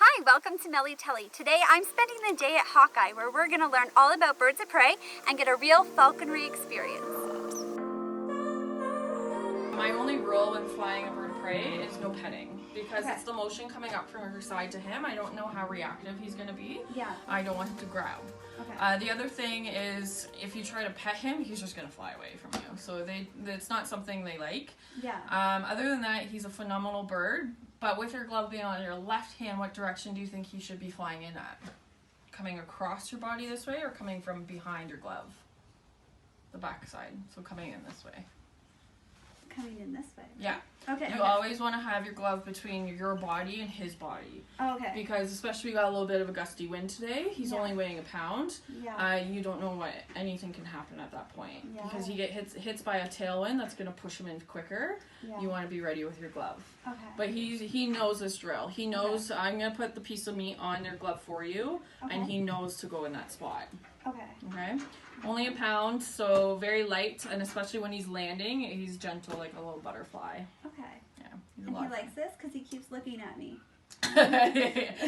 Hi, welcome to MELLIE TELLY. Today I'm spending the day at Hawkeye where we're going to learn all about birds of prey and get a real falconry experience. My only rule when flying a bird of prey is no petting because it's the motion coming up from her side to him. I don't know how reactive he's going to be. Yeah. I don't want him to grab. Okay. The other thing is if you try to pet him, he's just going to fly away from you. So it's not something they like. Yeah. Other than that, he's a phenomenal bird. But with your glove being on your left hand, what direction do you think he should be flying in at? Coming across your body this way or coming from behind your glove? The back side. So coming in this way. Coming in this way. Yeah. Okay. You always want to have your glove between your body and his body. Oh, okay. Because especially we got a little bit of a gusty wind today. He's only weighing a pound. Yeah. You don't know what anything can happen at that point. Yeah. Because he hits by a tailwind that's going to push him in quicker. Yeah. You want to be ready with your glove. Okay. But he knows this drill. He knows I'm going to put the piece of meat on their glove for you. And he knows to go in that spot. Okay. Okay? Only a pound, so very light, and especially when he's landing, he's gentle like a little butterfly. Okay. Yeah. And he likes this because he keeps looking at me.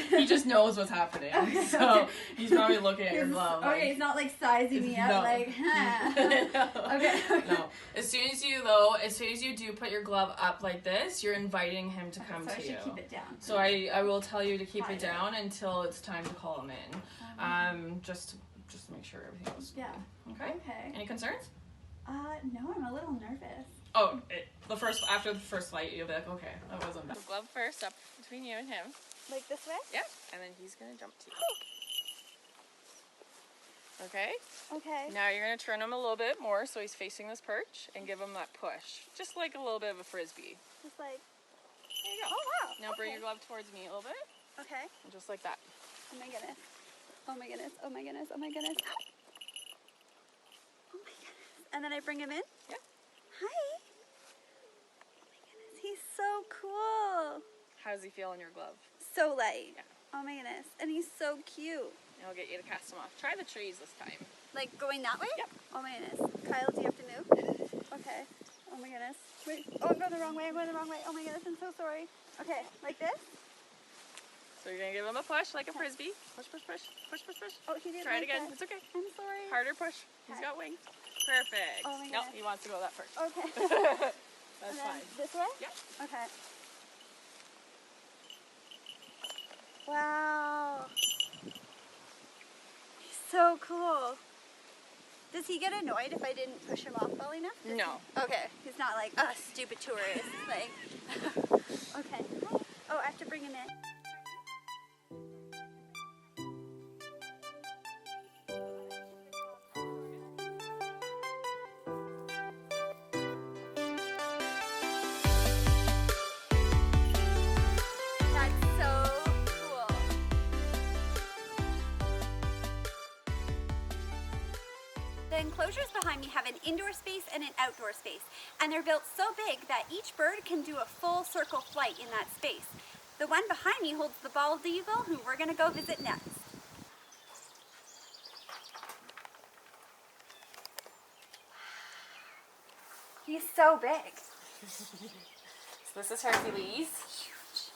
He just knows what's happening, so he's probably looking at your glove. Okay, he's not like sizing me up, like, huh. No. Okay. No. As soon as you do put your glove up like this, you're inviting him to come so to I should you. keep it down. So I will tell you to keep it down until it's time to call him in. Just to make sure everything goes smooth. Yeah. Okay. Okay. Any concerns? No, I'm a little nervous. Oh, after the first flight, you'll be like, okay, that wasn't bad. Glove first up between you and him. Like this way? Yeah, and then he's gonna jump to you. Okay. Okay. Now you're gonna turn him a little bit more so he's facing this perch and give him that push, just like a little bit of a frisbee. Just like. There you go. Oh wow. Now bring your glove towards me a little bit. Okay. And just like that. Oh my goodness. Oh my goodness. Oh my goodness. Oh my goodness. Oh my goodness. And then I bring him in? Yeah. Hi. Oh my goodness. He's so cool. How does he feel in your glove? So light. Yeah. Oh my goodness. And he's so cute. And I'll get you to cast him off. Try the trees this time. Like going that way? Yep. Oh my goodness. Kyle, do you have to move? Okay. Oh my goodness. Wait. Oh, I'm going the wrong way. I'm going the wrong way. Oh my goodness. I'm so sorry. Okay. Like this? So you're gonna give him a push like a frisbee. Push, push, push, push, push, push. Oh, he didn't Try it like again. that. It's okay. I'm sorry. Harder push. He's got wings. Perfect. Oh my No, goodness. he wants to go that first. Okay. That's And then fine. This way? Yeah. Okay. Wow. He's so cool. Does he get annoyed if I didn't push him off well enough? No. Okay. He's not like, stupid tourist. Like, okay. Oh, I have to bring him in. The enclosures behind me have an indoor space and an outdoor space, and they're built so big that each bird can do a full circle flight in that space. The one behind me holds the bald eagle, who we're going to go visit next. He's so big. So this is Hercules.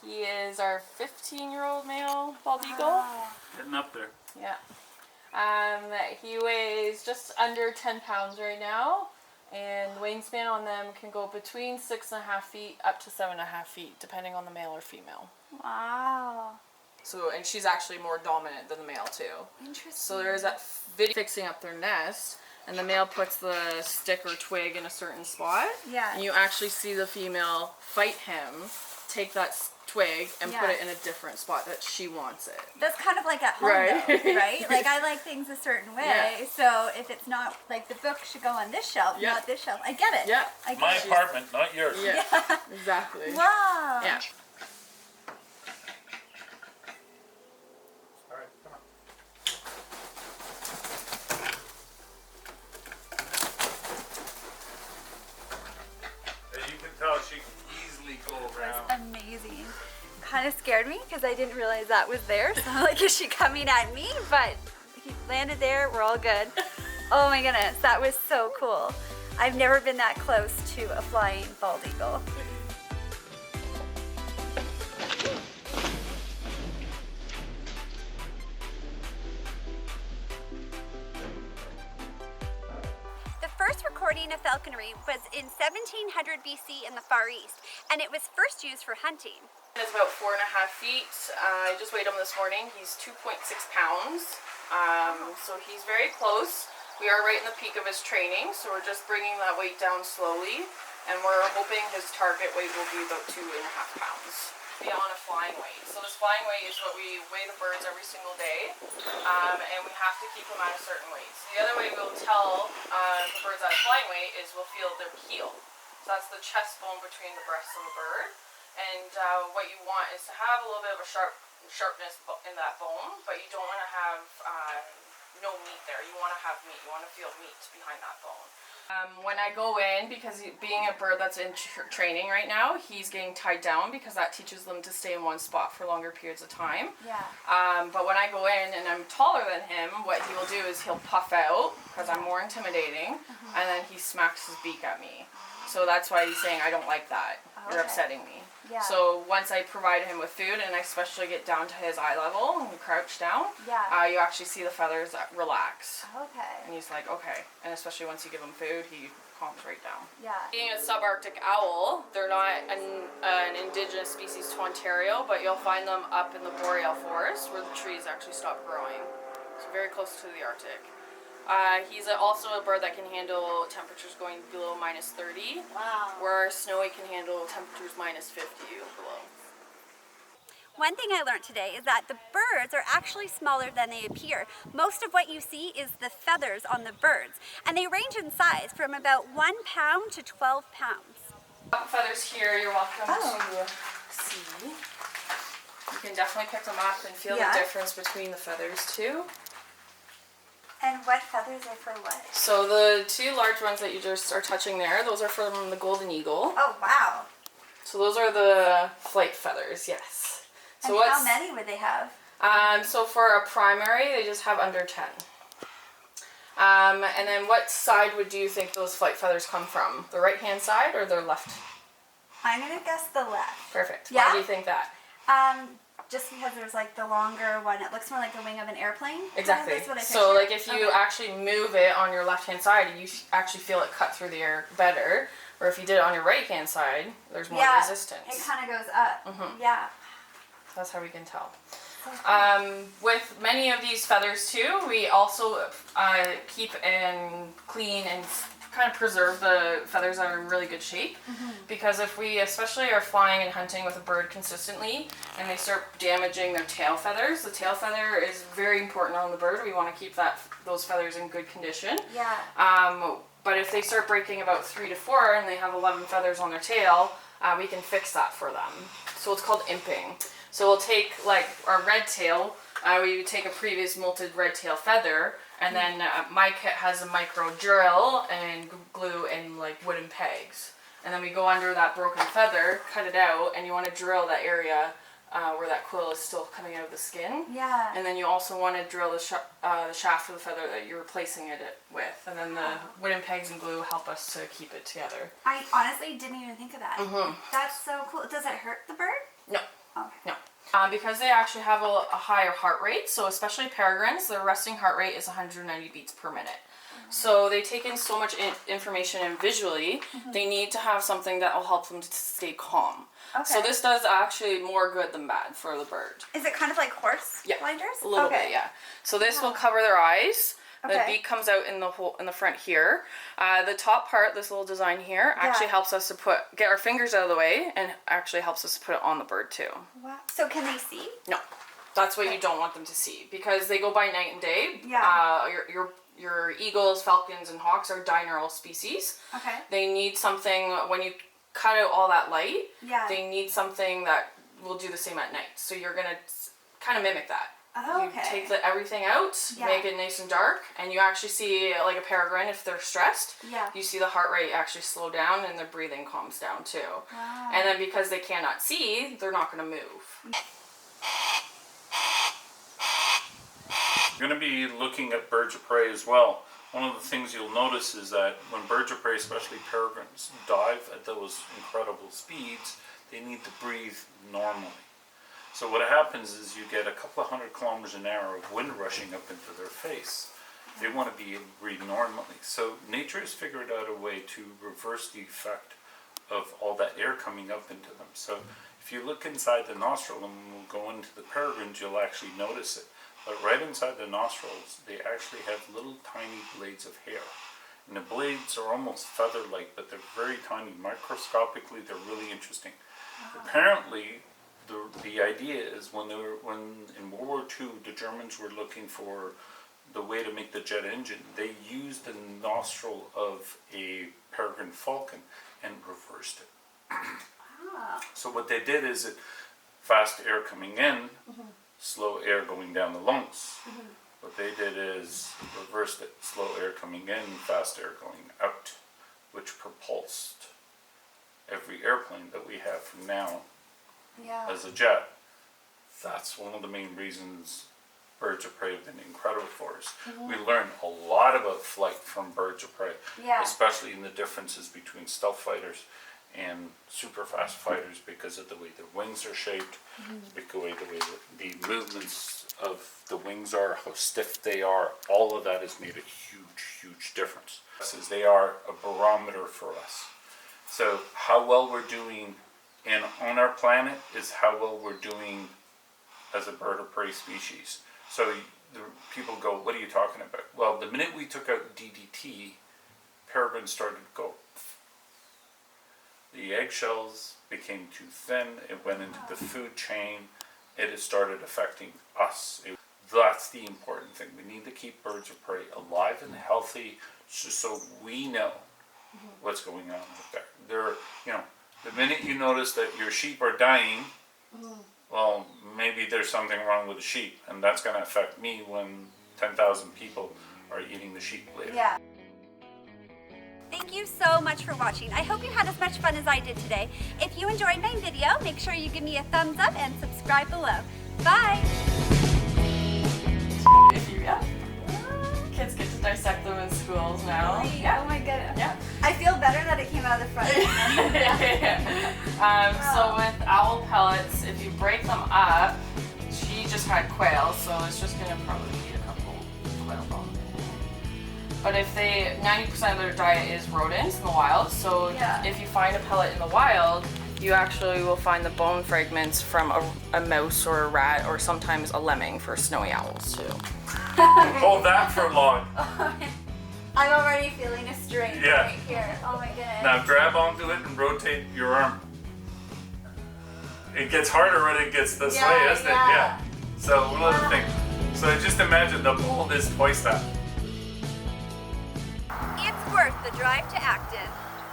He is our 15-year-old male bald eagle. Getting up there. Yeah. He weighs just under 10 pounds right now, and wingspan on them can go between 6.5 feet up to 7.5 feet, depending on the male or female. Wow. So, and she's actually more dominant than the male too. Interesting. So there's that video fixing up their nest, and the male puts the stick or twig in a certain spot. Yeah. And you actually see the female fight him, take that twig and put it in a different spot that she wants it. That's kind of like at home, Right. though, right? Like, I like things a certain way, so if it's not, like, the book should go on this shelf, not this shelf. I get it. Yeah. I get My it. apartment, not yours. Yeah. Exactly. Wow. Yeah. All right, come on. As you can tell, she can easily go around. That's amazing. Kind of scared me because I didn't realize that was there. So I'm like, is she coming at me? But he landed there. We're all good. Oh my goodness, that was so cool. I've never been that close to a flying bald eagle. studying of falconry was in 1700 BC in the Far East, and it was first used for hunting. He's about 4.5 feet. I just weighed him this morning. He's 2.6 pounds. So he's very close. We are right in the peak of his training, so we're just bringing that weight down slowly, and we're hoping his target weight will be about 2.5 pounds. Be on a flying weight. So this flying weight is what we weigh the birds every single day, and we have to keep them at a certain weight. So the other way we'll tell the birds at a flying weight is we'll feel their keel. So that's the chest bone between the breasts of the bird, and what you want is to have a little bit of a sharpness in that bone, but you don't want to have no meat there. You want to have meat. You want to feel meat behind that bone. When I go in, because being a bird that's in training right now, he's getting tied down because that teaches them to stay in one spot for longer periods of time. Yeah. But when I go in and I'm taller than him, what he will do is he'll puff out because I'm more intimidating, and then he smacks his beak at me. So that's why he's saying, I don't like that. You're upsetting me. Yeah. So once I provide him with food and I especially get down to his eye level and crouch down, you actually see the feathers relax. Okay. And he's like, okay. And especially once you give him food, he calms right down. Yeah. Being a subarctic owl, they're not an indigenous species to Ontario, but you'll find them up in the boreal forest where the trees actually stop growing. So very close to the Arctic. He's also a bird that can handle temperatures going below -30. Wow. Where Snowy can handle temperatures -50 or below. One thing I learned today is that the birds are actually smaller than they appear. Most of what you see is the feathers on the birds, and they range in size from about 1 pound to 12 pounds. Feathers here, you're welcome to see. You can definitely pick them up and feel the difference between the feathers too. And what feathers are for what? So the two large ones that you just are touching there, those are from the golden eagle. Oh, wow. So those are the flight feathers, yes. So and how many would they have? So for a primary, they just have under 10. And then what side do you think those flight feathers come from? The right-hand side or the left? I'm going to guess the left. Perfect. Yeah? Why do you think that? Just because there's like the longer one, it looks more like the wing of an airplane. Exactly. That's what I So pictured. like if you actually move it on your left-hand side, you actually feel it cut through the air better. Or if you did it on your right-hand side, there's more resistance. It kind of goes up. Mm-hmm. Yeah. That's how we can tell. With many of these feathers too, we also keep and clean and kind of preserve the feathers that are in really good shape. Because if we especially are flying and hunting with a bird consistently and they start damaging their tail feathers, the tail feather is very important on the bird. We want to keep those feathers in good condition. Yeah. But if they start breaking about 3 to 4 and they have 11 feathers on their tail, we can fix that for them. So it's called imping. So we'll take like our red tail, we would take a previous molted red tail feather, and then my kit has a micro drill and glue and like wooden pegs. And then we go under that broken feather, cut it out, and you want to drill that area where that quill is still coming out of the skin. Yeah. And then you also want to drill the shaft of the feather that you're replacing it with. And then the wooden pegs and glue help us to keep it together. I honestly didn't even think of that. That's so cool. Does it hurt the bird? No. Okay. No. Because they actually have a higher heart rate, so especially peregrines, their resting heart rate is 190 beats per minute. So they take in so much information and visually, they need to have something that will help them to stay calm. Okay. So this does actually more good than bad for the bird. Is it kind of like horse blinders? A little bit, yeah. So this will cover their eyes. The Okay. beak comes out in the front here. The top part, this little design here, actually helps us to get our fingers out of the way and actually helps us to put it on the bird too. Wow. So can they see? No, that's what you don't want them to see because they go by night and day. Yeah. Your eagles, falcons, and hawks are diurnal species. Okay. They need something when you cut out all that light. Yeah. They need something that will do the same at night. So you're gonna kind of mimic that. Oh, You okay. take everything out, make it nice and dark, and you actually see like a peregrine if they're stressed. Yeah. You see the heart rate actually slow down and their breathing calms down too. Wow. And then because they cannot see, they're not going to move. You're going to be looking at birds of prey as well. One of the things you'll notice is that when birds of prey, especially peregrines, dive at those incredible speeds, they need to breathe normally. So what happens is you get a couple of 100 kilometers an hour of wind rushing up into their face. They want to be able to breathe normally. So nature has figured out a way to reverse the effect of all that air coming up into them. So if you look inside the nostril, and we'll go into the peregrines, you'll actually notice it. But right inside the nostrils, they actually have little tiny blades of hair. And the blades are almost feather-like, but they're very tiny. Microscopically, they're really interesting. Apparently, the idea is when in World War II, the Germans were looking for the way to make the jet engine, they used the nostril of a peregrine falcon and reversed it. So what they did is fast air coming in, slow air going down the lungs. What they did is reversed it, slow air coming in, fast air going out, which propulsed every airplane that we have from now as a jet. That's one of the main reasons birds of prey have been incredible for us. We learn a lot about flight from birds of prey, especially in the differences between stealth fighters and super fast fighters because of the way their wings are shaped, the way the movements of the wings are, how stiff they are. All of that has made a huge difference. They are a barometer for us. So how well we're doing on our planet is how well we're doing as a bird of prey species. So the people go, what are you talking about? Well, the minute we took out DDT, peregrines started to go. The eggshells became too thin, it went into the food chain, it has started affecting us. That's the important thing. We need to keep birds of prey alive and healthy just so we know what's going on out there. The minute you notice that your sheep are dying, well, maybe there's something wrong with the sheep, and that's going to affect me when 10,000 people are eating the sheep later. Yeah. Thank you so much for watching. I hope you had as much fun as I did today. If you enjoyed my video, make sure you give me a thumbs up and subscribe below. Bye! Kids get to dissect them in schools now. Really? Oh my goodness. Yeah. I feel better that it came out of the front. So with owl pellets, if you break them up, she just had quail, so it's just going to probably eat a couple quail bones. But if 90% of their diet is rodents in the wild, so if you find a pellet in the wild, you actually will find the bone fragments from a mouse or a rat or sometimes a lemming for snowy owls too. Hold that for long. I'm already feeling a strain right here. Oh my goodness. Now grab onto it and rotate your arm. It gets harder when it gets this way, isn't it? Yeah. So one other thing. So just imagine the mold is twice that. It's worth the drive to Acton.